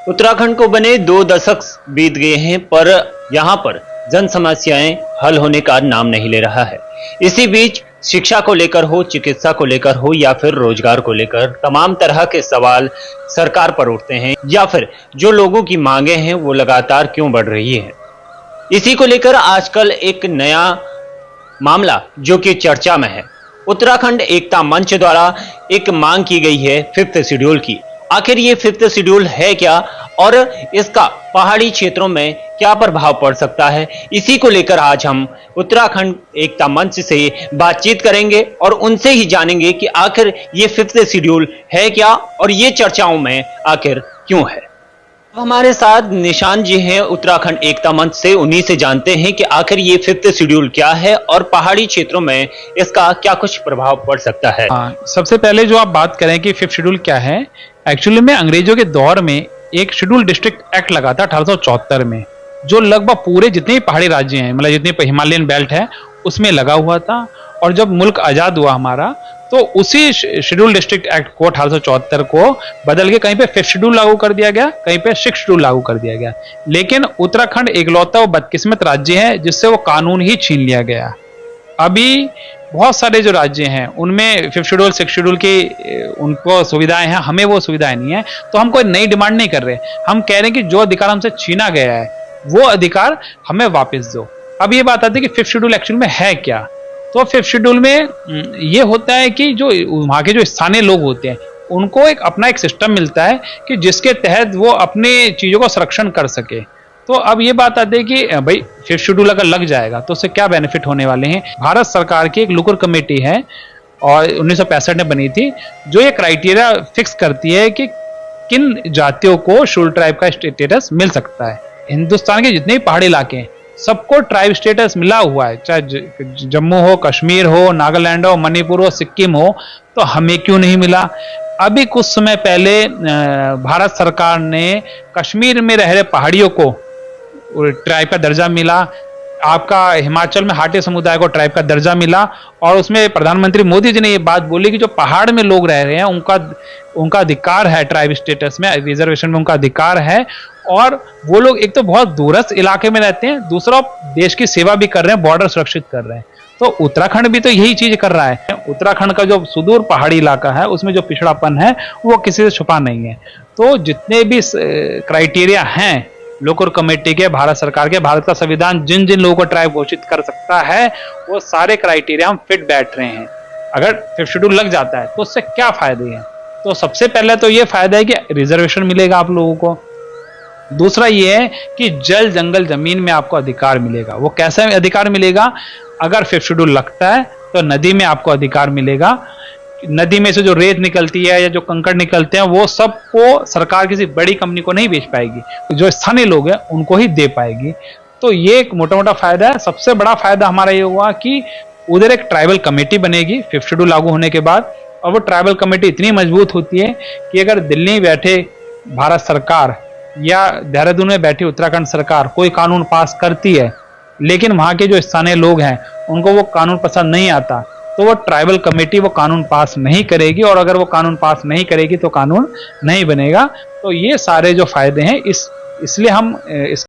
उत्तराखंड को बने 2 दशक बीत गए हैं, पर यहाँ पर जन समस्याएं हल होने का नाम नहीं ले रहा है। इसी बीच शिक्षा को लेकर हो, चिकित्सा को लेकर हो या फिर रोजगार को लेकर तमाम तरह के सवाल सरकार पर उठते हैं, या फिर जो लोगों की मांगे हैं वो लगातार क्यों बढ़ रही है। इसी को लेकर आजकल एक नया मामला जो कि चर्चा में है, उत्तराखंड एकता मंच द्वारा एक मांग की गई है 5th शेड्यूल की। आखिर ये 5th शेड्यूल है क्या और इसका पहाड़ी क्षेत्रों में क्या प्रभाव पड़ सकता है, इसी को लेकर आज हम उत्तराखंड एकता मंच से बातचीत करेंगे और उनसे ही जानेंगे कि आखिर ये 5th शेड्यूल है क्या और ये चर्चाओं में आखिर क्यों है। हमारे साथ निशान जी हैं उत्तराखंड एकता मंच से, उन्हीं से जानते हैं कि आखिर ये 5th शेड्यूल क्या है और पहाड़ी क्षेत्रों में इसका क्या कुछ प्रभाव पड़ सकता है। सबसे पहले जो आप बात करें कि 5th शेड्यूल क्या है, एक्चुअली में अंग्रेजों के दौर में एक शेड्यूल डिस्ट्रिक्ट एक्ट लगा था 1874 में, जो लगभग पूरे जितने पहाड़ी राज्य हैं, मतलब जितने हिमालयन बेल्ट है उसमें लगा हुआ था। और जब मुल्क आजाद हुआ हमारा, तो उसी शेड्यूल डिस्ट्रिक्ट एक्ट को 1874 को बदल के कहीं पे 5th शेड्यूल लागू कर दिया गया, कहीं पे 6th शेड्यूल लागू कर दिया गया। लेकिन उत्तराखंड एकलौता वो बदकिस्मत राज्य है जिससे वो कानून ही छीन लिया गया। अभी बहुत सारे जो राज्य हैं उनमें 5th शेड्यूल 6th शेड्यूल की उनको सुविधाएं हैं, हमें वो सुविधाएं नहीं है। तो हम कोई नई डिमांड नहीं कर रहे, हम कह रहे हैं कि जो अधिकार हमसे छीना गया है वो अधिकार हमें वापस दो। अब ये बात आती है कि 5th शेड्यूल एक्चुअली में है क्या। तो 5th शेड्यूल में ये होता है कि जो वहाँ के जो स्थानीय लोग होते हैं उनको अपना एक सिस्टम मिलता है कि जिसके तहत वो अपने चीजों का संरक्षण कर सके। तो अब ये बात आती है कि भाई 5th शेड्यूल अगर लग जाएगा तो उससे क्या बेनिफिट होने वाले हैं। भारत सरकार की एक लुकुर कमेटी है और 1965 में बनी थी, जो ये क्राइटेरिया फिक्स करती है कि किन जातियों को शेड्यूल ट्राइब का स्टेटस मिल सकता है। हिंदुस्तान के जितने भी पहाड़ी इलाके हैं सबको ट्राइब स्टेटस मिला हुआ है, चाहे जम्मू हो, कश्मीर हो, नागालैंड हो, मणिपुर हो, सिक्किम हो, तो हमें क्यों नहीं मिला। अभी कुछ समय पहले भारत सरकार ने कश्मीर में रह रहे पहाड़ियों को ट्राइब का दर्जा मिला, आपका हिमाचल में हाटी समुदाय को ट्राइब का दर्जा मिला। और उसमें प्रधानमंत्री मोदी जी ने ये बात बोली कि जो पहाड़ में लोग रह रहे हैं उनका अधिकार है, ट्राइब स्टेटस में, रिजर्वेशन में उनका अधिकार है। और वो लोग एक तो बहुत दूरस्थ इलाके में रहते हैं, दूसरा देश की सेवा भी कर रहे हैं, बॉर्डर सुरक्षित कर रहे हैं। तो उत्तराखंड भी तो यही चीज कर रहा है। उत्तराखंड का जो सुदूर पहाड़ी इलाका है उसमें जो पिछड़ापन है वो किसी से छुपा नहीं है। तो जितने भी क्राइटेरिया हैं लोकुर कमेटी के, भारत सरकार के, भारत का संविधान जिन जिन लोगों को ट्राइब घोषित कर सकता है वो सारे क्राइटेरिया हम फिट बैठ रहे हैं। अगर 5th शेड्यूल लग जाता है तो उससे क्या फायदे हैं। तो सबसे पहले तो ये फायदा है कि रिजर्वेशन मिलेगा आप लोगों को। दूसरा ये है कि जल जंगल जमीन में आपको अधिकार मिलेगा। वो कैसे अधिकार मिलेगा, अगर 5th शेड्यूल लगता है तो नदी में आपको अधिकार मिलेगा। नदी में से जो रेत निकलती है या जो कंकड़ निकलते हैं वो सबको सरकार किसी बड़ी कंपनी को नहीं बेच पाएगी, जो स्थानीय लोग हैं उनको ही दे पाएगी। तो ये एक मोटा मोटा फायदा है। सबसे बड़ा फायदा हमारा ये हुआ कि उधर एक ट्राइबल कमेटी बनेगी 5th शेड्यूल लागू होने के बाद। और वो ट्राइबल कमेटी इतनी मजबूत होती है कि अगर दिल्ली में बैठे भारत सरकार या देहरादून में बैठी उत्तराखंड सरकार कोई कानून पास करती है, लेकिन वहां के जो स्थानीय लोग हैं उनको वो कानून पसंद नहीं आता, तो वो ट्राइबल कमेटी वो कानून पास नहीं करेगी। और अगर वो कानून पास नहीं करेगी तो कानून नहीं बनेगा। तो ये सारे जो फायदे हैं इसलिए हम इस